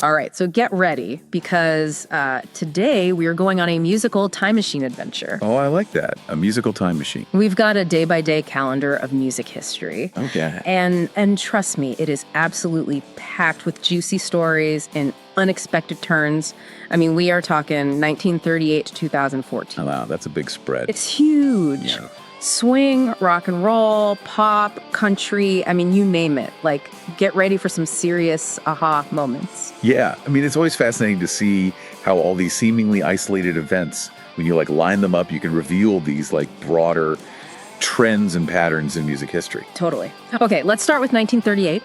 All right, so get ready because today we are going on a musical time machine adventure. Oh, I like that. A musical time machine. We've got a day-by-day calendar of music history. Okay. And trust me, it is absolutely packed with juicy stories and unexpected turns. I mean, we are talking 1938 to 2014. Oh, wow, that's a big spread. It's huge. Yeah. Swing, rock and roll, pop, country, I mean, you name it. Like, get ready for some serious aha moments. Yeah, I mean, it's always fascinating to see how all these seemingly isolated events, when you line them up, you can reveal these broader trends and patterns in music history. Totally. Okay, let's start with 1938.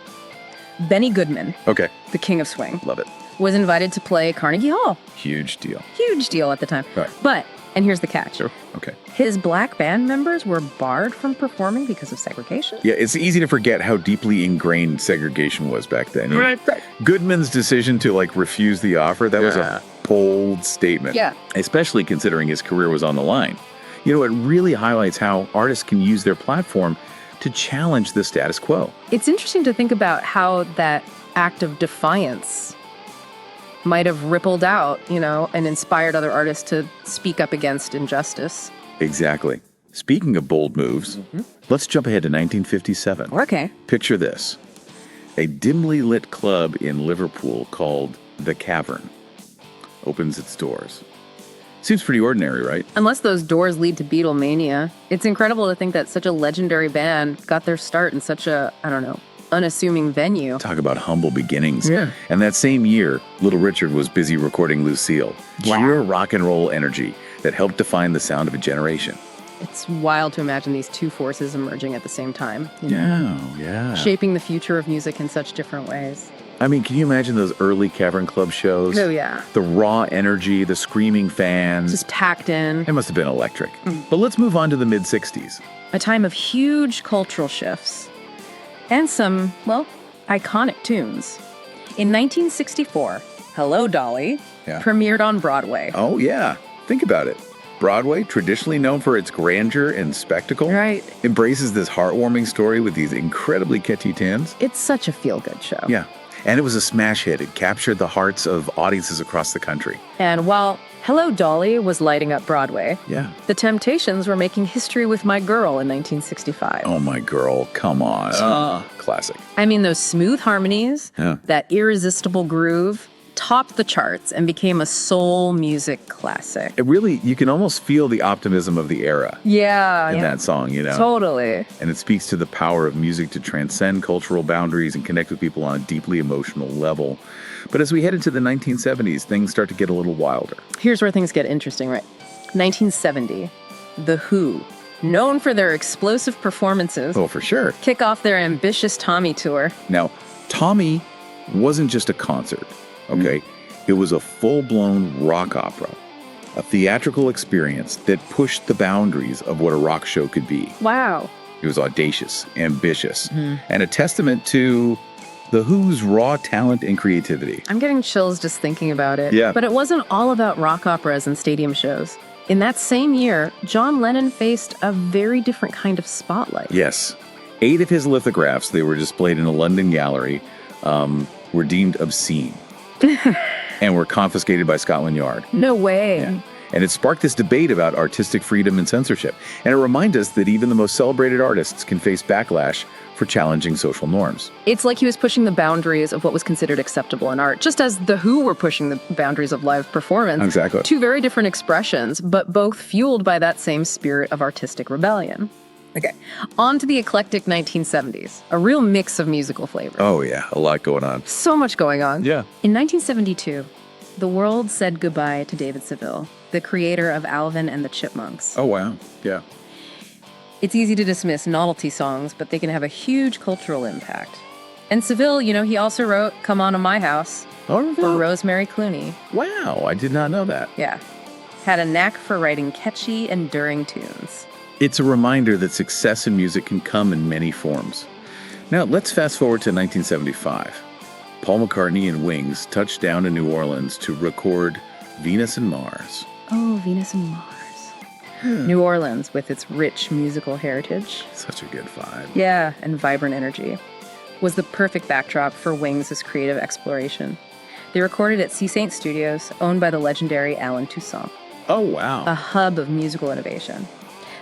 Benny Goodman, Okay, the king of swing, love it. was invited to play Carnegie Hall. Huge deal. Huge deal at the time. Right. But, and here's the catch. Sure. Okay. His black band members were barred from performing because of segregation. Yeah, it's easy to forget how deeply ingrained segregation was back then. Right. Goodman's decision to refuse the offer, that was a bold statement. Yeah. Especially considering his career was on the line. It really highlights how artists can use their platform to challenge the status quo. It's interesting to think about how that act of defiance might have rippled out, and inspired other artists to speak up against injustice. Exactly. Speaking of bold moves, let's jump ahead to 1957. Okay. Picture this. A dimly lit club in Liverpool called The Cavern opens its doors. Seems pretty ordinary, right? Unless those doors lead to Beatlemania, it's incredible to think that such a legendary band got their start in such a, unassuming venue. Talk about humble beginnings. Yeah. And that same year, Little Richard was busy recording Lucille. Wow. Pure rock and roll energy that helped define the sound of a generation. It's wild to imagine these two forces emerging at the same time. Yeah. Shaping the future of music in such different ways. I mean, can you imagine those early Cavern Club shows? Oh, yeah. The raw energy, the screaming fans. Just packed in. It must have been electric. But let's move on to the mid-60s. A time of huge cultural shifts. And some, iconic tunes. In 1964, Hello, Dolly premiered on Broadway. Oh, yeah. Think about it. Broadway, traditionally known for its grandeur and spectacle, Right. embraces this heartwarming story with these incredibly catchy tunes. It's such a feel-good show. Yeah. And it was a smash hit. It captured the hearts of audiences across the country. And while Hello, Dolly was lighting up Broadway, Yeah. the Temptations were making history with My Girl in 1965. Oh, my girl. Come on. Classic. I mean, those smooth harmonies, Yeah. that irresistible groove, topped the charts and became a soul music classic. It really, you can almost feel the optimism of the era Yeah. in that song, Totally. And it speaks to the power of music to transcend cultural boundaries and connect with people on a deeply emotional level. But as we head into the 1970s, things start to get a little wilder. Here's where things get interesting, right? 1970, The Who, known for their explosive performances, Oh, for sure. kick off their ambitious Tommy tour. Now, Tommy wasn't just a concert, okay? It was a full-blown rock opera, a theatrical experience that pushed the boundaries of what a rock show could be. Wow. It was audacious, ambitious, and a testament to The Who's raw talent and creativity. I'm getting chills just thinking about it. Yeah. But it wasn't all about rock operas and stadium shows. In that same year, John Lennon faced a very different kind of spotlight. Yes. 8 of his lithographs, they were displayed in a London gallery, were deemed obscene and were confiscated by Scotland Yard. No way. Yeah. And it sparked this debate about artistic freedom and censorship. And it reminds us that even the most celebrated artists can face backlash for challenging social norms. It's like he was pushing the boundaries of what was considered acceptable in art, just as The Who were pushing the boundaries of live performance. Exactly. Two very different expressions, but both fueled by that same spirit of artistic rebellion. Okay, on to the eclectic 1970s, a real mix of musical flavors. Oh, yeah, a lot going on. So much going on. Yeah. In 1972, the world said goodbye to David Seville, the creator of Alvin and the Chipmunks. Oh, wow. Yeah. It's easy to dismiss novelty songs, but they can have a huge cultural impact. And Seville, he also wrote Come On to My House for Rosemary Clooney. Wow, I did not know that. Yeah. Had a knack for writing catchy, enduring tunes. It's a reminder that success in music can come in many forms. Now, let's fast forward to 1975. Paul McCartney and Wings touched down in New Orleans to record Venus and Mars. Oh, Venus and Mars. New Orleans, with its rich musical heritage. Such a good vibe. Yeah, and vibrant energy, was the perfect backdrop for Wings' creative exploration. They recorded at C. Saint Studios, owned by the legendary Alan Toussaint. Oh, wow. A hub of musical innovation.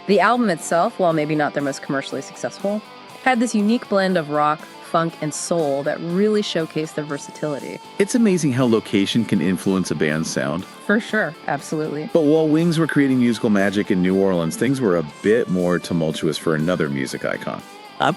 The album itself, while maybe not their most commercially successful, had this unique blend of rock, funk, and soul that really showcased their versatility. It's amazing how location can influence a band's sound. For sure, absolutely. But while Wings were creating musical magic in New Orleans, things were a bit more tumultuous for another music icon.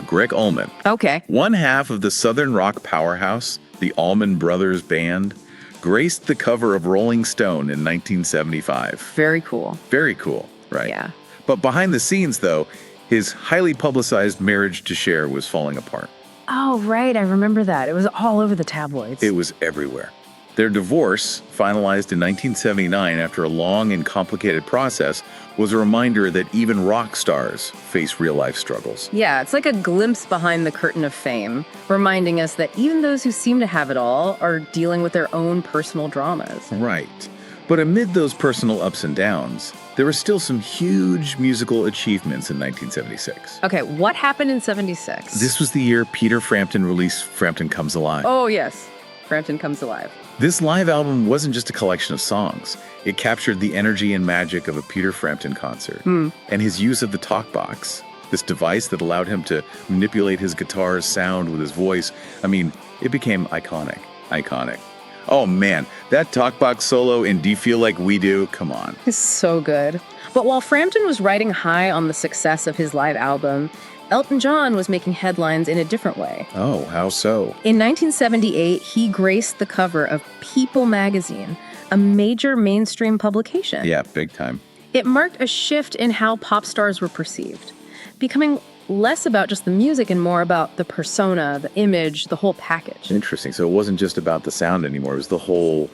Greg Allman. Okay. One half of the Southern rock powerhouse, the Allman Brothers Band, graced the cover of Rolling Stone in 1975. Very cool. Very cool, right? Yeah. But behind the scenes, though, his highly publicized marriage to Cher was falling apart. Oh, right. I remember that. It was all over the tabloids. It was everywhere. Their divorce, finalized in 1979 after a long and complicated process, was a reminder that even rock stars face real-life struggles. Yeah, it's like a glimpse behind the curtain of fame, reminding us that even those who seem to have it all are dealing with their own personal dramas. Right. But amid those personal ups and downs, there were still some huge musical achievements in 1976. Okay, what happened in 76? This was the year Peter Frampton released Frampton Comes Alive. Oh, yes. Frampton Comes Alive. This live album wasn't just a collection of songs. It captured the energy and magic of a Peter Frampton concert. And his use of the talkbox, this device that allowed him to manipulate his guitar's sound with his voice, I mean, it became iconic. Iconic. Oh man, that talkbox solo in Do You Feel Like We Do? Come on. It's so good. But while Frampton was riding high on the success of his live album, Elton John was making headlines in a different way. Oh, how so? In 1978, he graced the cover of People magazine, a major mainstream publication. Yeah, big time. It marked a shift in how pop stars were perceived, becoming less about just the music and more about the persona, the image, the whole package. Interesting. So it wasn't just about the sound anymore. It was the whole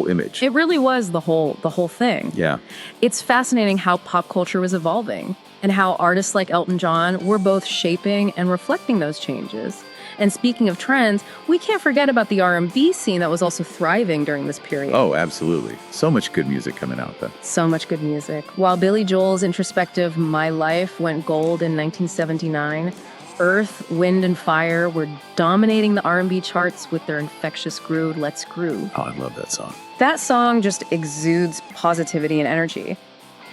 image. It really was the whole thing. Yeah. It's fascinating how pop culture was evolving and how artists like Elton John were both shaping and reflecting those changes. And speaking of trends, we can't forget about the R&B scene that was also thriving during this period. Oh, absolutely. So much good music coming out, though. So much good music. While Billy Joel's introspective My Life went gold in 1979, Earth, Wind, and Fire were dominating the R&B charts with their infectious groove, Let's Groove. Oh, I love that song. That song just exudes positivity and energy.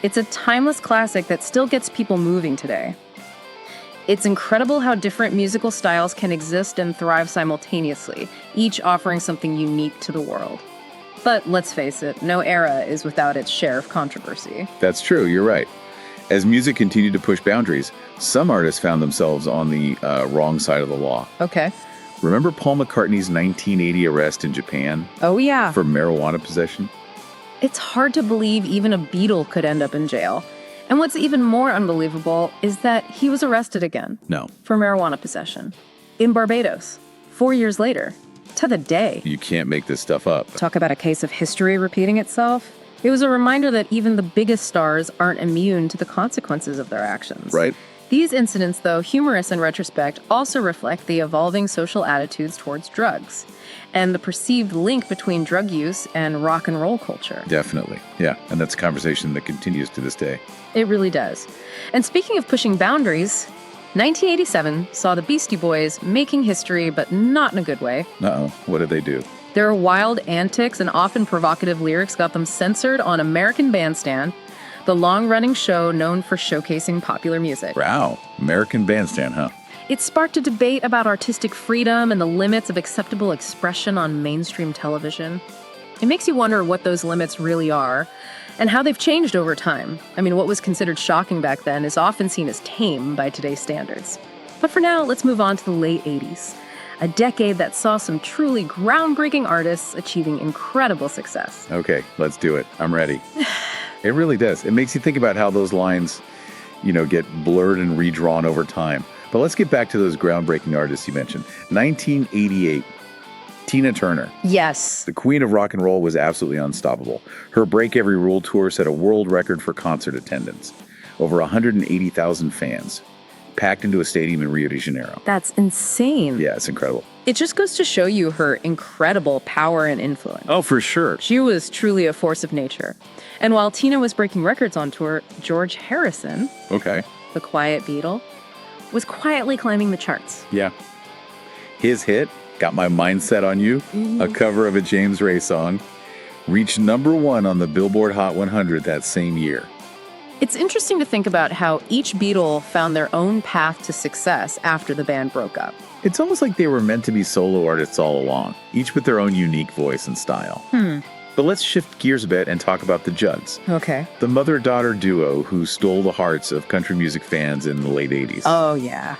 It's a timeless classic that still gets people moving today. It's incredible how different musical styles can exist and thrive simultaneously, each offering something unique to the world. But let's face it, no era is without its share of controversy. That's true, you're right. As music continued to push boundaries, some artists found themselves on the wrong side of the law. Okay. Remember Paul McCartney's 1980 arrest in Japan? Oh, yeah. For marijuana possession? It's hard to believe even a Beatle could end up in jail. And what's even more unbelievable is that he was arrested again. No. For marijuana possession. In Barbados. 4 years later. To the day. You can't make this stuff up. Talk about a case of history repeating itself. It was a reminder that even the biggest stars aren't immune to the consequences of their actions. Right. These incidents, though humorous in retrospect, also reflect the evolving social attitudes towards drugs and the perceived link between drug use and rock and roll culture. Definitely. Yeah. And that's a conversation that continues to this day. It really does. And speaking of pushing boundaries, 1987 saw the Beastie Boys making history, but not in a good way. Uh-oh. What did they do? Their wild antics and often provocative lyrics got them censored on American Bandstand, the long-running show known for showcasing popular music. Wow. American Bandstand, huh? It sparked a debate about artistic freedom and the limits of acceptable expression on mainstream television. It makes you wonder what those limits really are and how they've changed over time. I mean, what was considered shocking back then is often seen as tame by today's standards. But for now, let's move on to the late 80s, a decade that saw some truly groundbreaking artists achieving incredible success. Okay, let's do it. I'm ready. It really does. It makes you think about how those lines, get blurred and redrawn over time. But let's get back to those groundbreaking artists you mentioned. 1988, Tina Turner. Yes. The queen of rock and roll was absolutely unstoppable. Her Break Every Rule tour set a world record for concert attendance. Over 180,000 fans, packed into a stadium in Rio de Janeiro. That's insane. Yeah, it's incredible. It just goes to show you her incredible power and influence. Oh, for sure. She was truly a force of nature. And while Tina was breaking records on tour, George Harrison, Okay. the quiet Beatle, was quietly climbing the charts. Yeah. His hit, Got My Mindset on You, a cover of a James Ray song, reached #1 on the Billboard Hot 100 that same year. It's interesting to think about how each Beatle found their own path to success after the band broke up. It's almost like they were meant to be solo artists all along, each with their own unique voice and style. But let's shift gears a bit and talk about the Judds, Okay. the mother-daughter duo who stole the hearts of country music fans in the late 80s. Oh, yeah.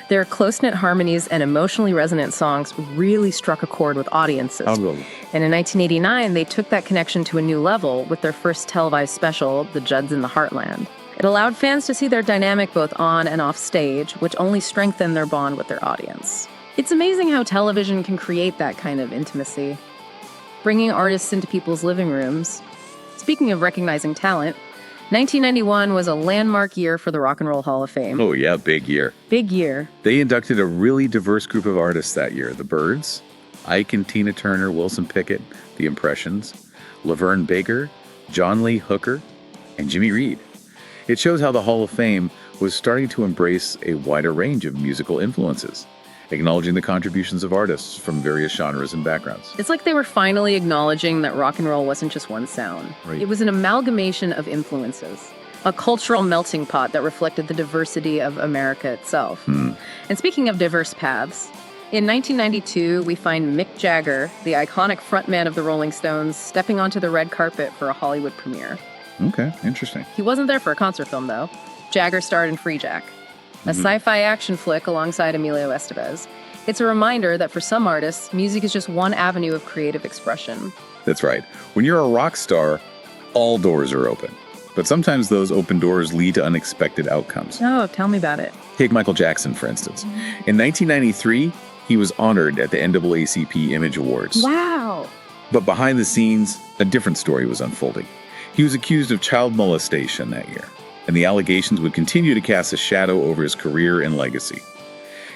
Their close-knit harmonies and emotionally resonant songs really struck a chord with audiences. And in 1989, they took that connection to a new level with their first televised special, The Judds in the Heartland. It allowed fans to see their dynamic both on and off stage, which only strengthened their bond with their audience. It's amazing how television can create that kind of intimacy, bringing artists into people's living rooms. Speaking of recognizing talent, 1991 was a landmark year for the Rock and Roll Hall of Fame. Oh yeah, big year. Big year. They inducted a really diverse group of artists that year. The Byrds, Ike and Tina Turner, Wilson Pickett, The Impressions, Laverne Baker, John Lee Hooker, and Jimmy Reed. It shows how the Hall of Fame was starting to embrace a wider range of musical influences, acknowledging the contributions of artists from various genres and backgrounds. It's like they were finally acknowledging that rock and roll wasn't just one sound. Right. It was an amalgamation of influences, a cultural melting pot that reflected the diversity of America itself. And speaking of diverse paths, in 1992, we find Mick Jagger, the iconic frontman of the Rolling Stones, stepping onto the red carpet for a Hollywood premiere. Okay, interesting. He wasn't there for a concert film, though. Jagger starred in Free Jack, a sci-fi action flick alongside Emilio Estevez. It's a reminder that for some artists, music is just one avenue of creative expression. That's right. When you're a rock star, all doors are open. But sometimes those open doors lead to unexpected outcomes. Oh, tell me about it. Take Michael Jackson, for instance. In 1993, he was honored at the NAACP Image Awards. Wow. But behind the scenes, a different story was unfolding. He was accused of child molestation that year, and the allegations would continue to cast a shadow over his career and legacy.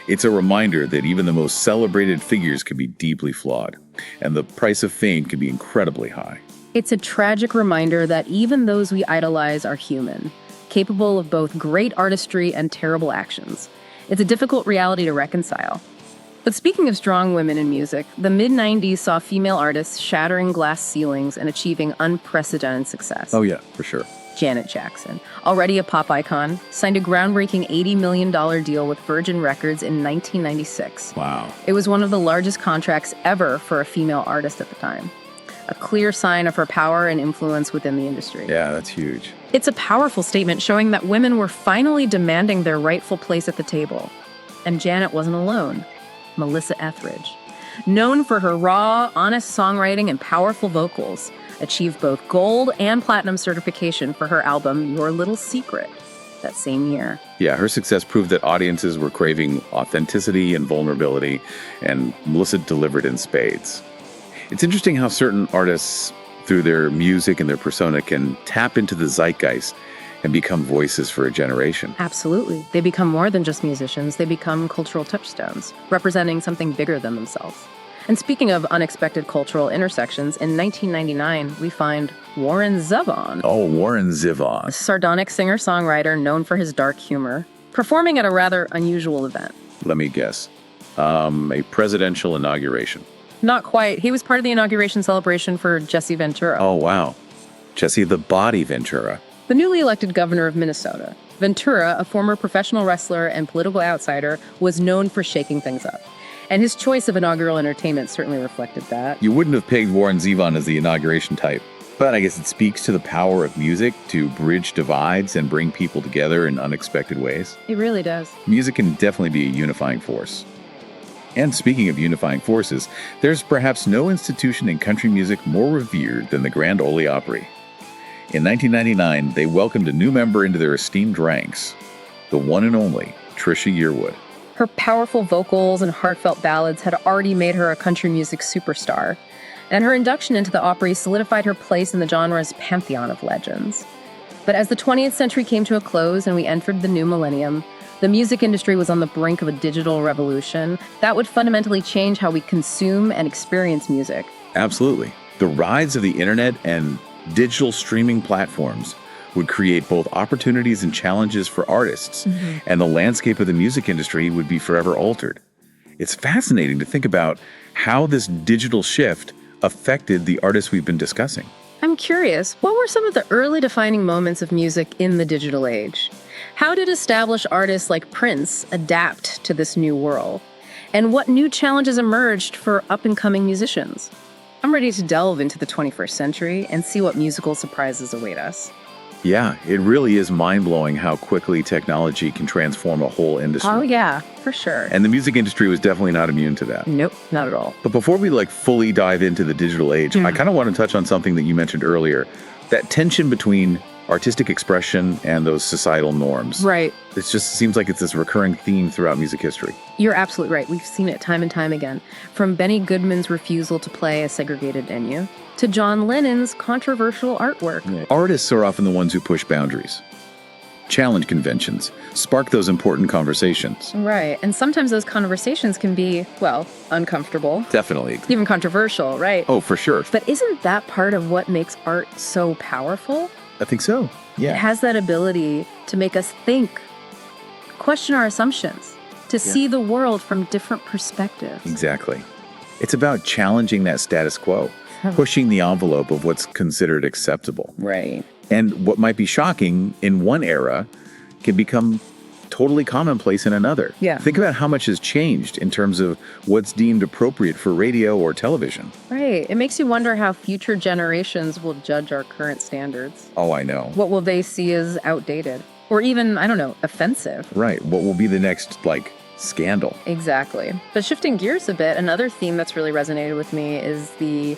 It's a reminder that even the most celebrated figures can be deeply flawed, and the price of fame can be incredibly high. It's a tragic reminder that even those we idolize are human, capable of both great artistry and terrible actions. It's a difficult reality to reconcile. But speaking of strong women in music, the mid-90s saw female artists shattering glass ceilings and achieving unprecedented success. Oh yeah, for sure. Janet Jackson, already a pop icon, signed a groundbreaking $80 million deal with Virgin Records in 1996. Wow. It was one of the largest contracts ever for a female artist at the time. A clear sign of her power and influence within the industry. Yeah, that's huge. It's a powerful statement showing that women were finally demanding their rightful place at the table. And Janet wasn't alone. Melissa Etheridge, known for her raw, honest songwriting and powerful vocals, achieved both gold and platinum certification for her album Your Little Secret that same year. Yeah, her success proved that audiences were craving authenticity and vulnerability, and Melissa delivered in spades. It's interesting how certain artists, through their music and their persona, can tap into the zeitgeist and become voices for a generation. Absolutely. They become more than just musicians. They become cultural touchstones, representing something bigger than themselves. And speaking of unexpected cultural intersections, in 1999, we find Warren Zevon. Oh, Warren Zevon. A sardonic singer-songwriter known for his dark humor, performing at a rather unusual event. Let me guess. A presidential inauguration. Not quite. He was part of the inauguration celebration for Jesse Ventura. Oh, wow. Jesse the Body Ventura. The newly elected governor of Minnesota. Ventura, a former professional wrestler and political outsider, was known for shaking things up. And his choice of inaugural entertainment certainly reflected that. You wouldn't have pegged Warren Zevon as the inauguration type, but I guess it speaks to the power of music to bridge divides and bring people together in unexpected ways. It really does. Music can definitely be a unifying force. And speaking of unifying forces, there's perhaps no institution in country music more revered than the Grand Ole Opry. In 1999, they welcomed a new member into their esteemed ranks, the one and only Trisha Yearwood. Her powerful vocals and heartfelt ballads had already made her a country music superstar, and her induction into the Opry solidified her place in the genre's pantheon of legends. But as the 20th century came to a close and we entered the new millennium, the music industry was on the brink of a digital revolution that would fundamentally change how we consume and experience music. Absolutely. The rise of the internet and digital streaming platforms would create both opportunities and challenges for artists, and the landscape of the music industry would be forever altered. It's fascinating to think about how this digital shift affected the artists we've been discussing. I'm curious, what were some of the early defining moments of music in the digital age? How did established artists like Prince adapt to this new world? And what new challenges emerged for up-and-coming musicians? I'm ready to delve into the 21st century and see what musical surprises await us. Yeah, it really is mind-blowing how quickly technology can transform a whole industry. Oh yeah, for sure. And the music industry was definitely not immune to that. Nope, not at all. But before we fully dive into the digital age, I kind of want to touch on something that you mentioned earlier, that tension between artistic expression and those societal norms. Right. It just seems like it's this recurring theme throughout music history. You're absolutely right. We've seen it time and time again. From Benny Goodman's refusal to play a segregated Enya to John Lennon's controversial artwork. Yeah. Artists are often the ones who push boundaries, challenge conventions, spark those important conversations. Right. And sometimes those conversations can be, well, uncomfortable. Definitely. Even controversial, right? Oh, for sure. But isn't that part of what makes art so powerful? I think so. Yeah. It has that ability to make us think, question our assumptions, to see the world from different perspectives. Exactly. It's about challenging that status quo, pushing the envelope of what's considered acceptable. Right. And what might be shocking in one era can become totally commonplace in another. Yeah. Think about how much has changed in terms of what's deemed appropriate for radio or television. Right. It makes you wonder how future generations will judge our current standards. Oh, I know. What will they see as outdated? Or even, I don't know, offensive? Right. What will be the next, scandal? Exactly. But shifting gears a bit, another theme that's really resonated with me is the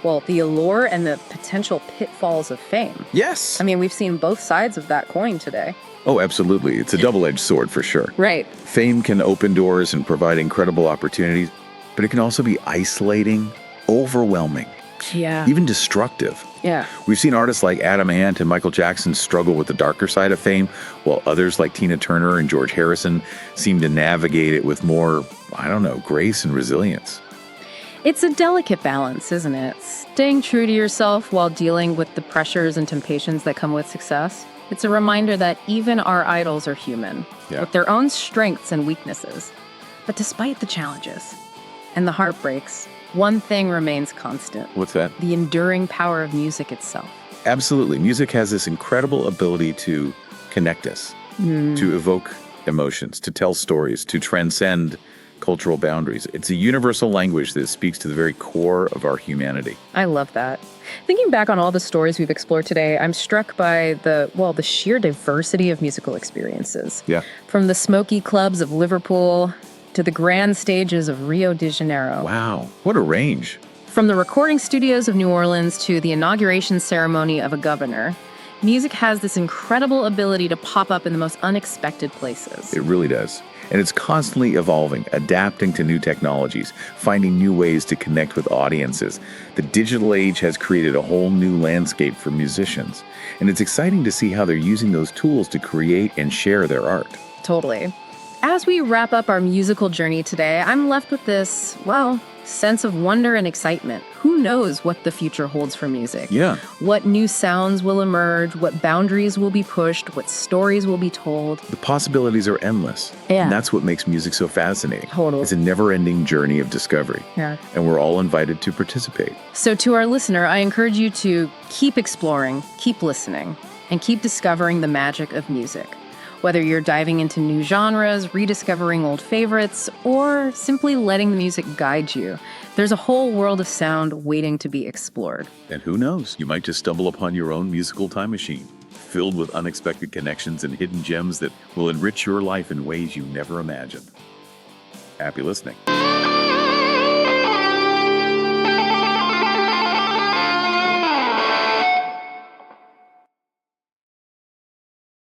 allure and the potential pitfalls of fame. Yes. I mean, we've seen both sides of that coin today. Oh, absolutely. It's a double-edged sword for sure. Right. Fame can open doors and provide incredible opportunities, but it can also be isolating, overwhelming, Yeah. even destructive. Yeah. We've seen artists like Adam Ant and Michael Jackson struggle with the darker side of fame, while others like Tina Turner and George Harrison seem to navigate it with more, grace and resilience. It's a delicate balance, isn't it? Staying true to yourself while dealing with the pressures and temptations that come with success. It's a reminder that even our idols are human, with their own strengths and weaknesses. But despite the challenges and the heartbreaks, one thing remains constant. What's that? The enduring power of music itself. Absolutely. Music has this incredible ability to connect us, to evoke emotions, to tell stories, to transcend cultural boundaries. It's a universal language that speaks to the very core of our humanity. I love that. Thinking back on all the stories we've explored today, I'm struck by the sheer diversity of musical experiences. Yeah. From the smoky clubs of Liverpool to the grand stages of Rio de Janeiro. Wow. What a range. From the recording studios of New Orleans to the inauguration ceremony of a governor, music has this incredible ability to pop up in the most unexpected places. It really does. And it's constantly evolving, adapting to new technologies, finding new ways to connect with audiences. The digital age has created a whole new landscape for musicians. And it's exciting to see how they're using those tools to create and share their art. Totally. As we wrap up our musical journey today, I'm left with this, sense of wonder and excitement. Who knows what the future holds for music? Yeah. What new sounds will emerge, what boundaries will be pushed, what stories will be told. The possibilities are endless. Yeah. And that's what makes music so fascinating. Totally. It's a never-ending journey of discovery. Yeah. And we're all invited to participate. So to our listener, I encourage you to keep exploring, keep listening, and keep discovering the magic of music. Whether you're diving into new genres, rediscovering old favorites, or simply letting the music guide you, there's a whole world of sound waiting to be explored. And who knows, you might just stumble upon your own musical time machine, filled with unexpected connections and hidden gems that will enrich your life in ways you never imagined. Happy listening.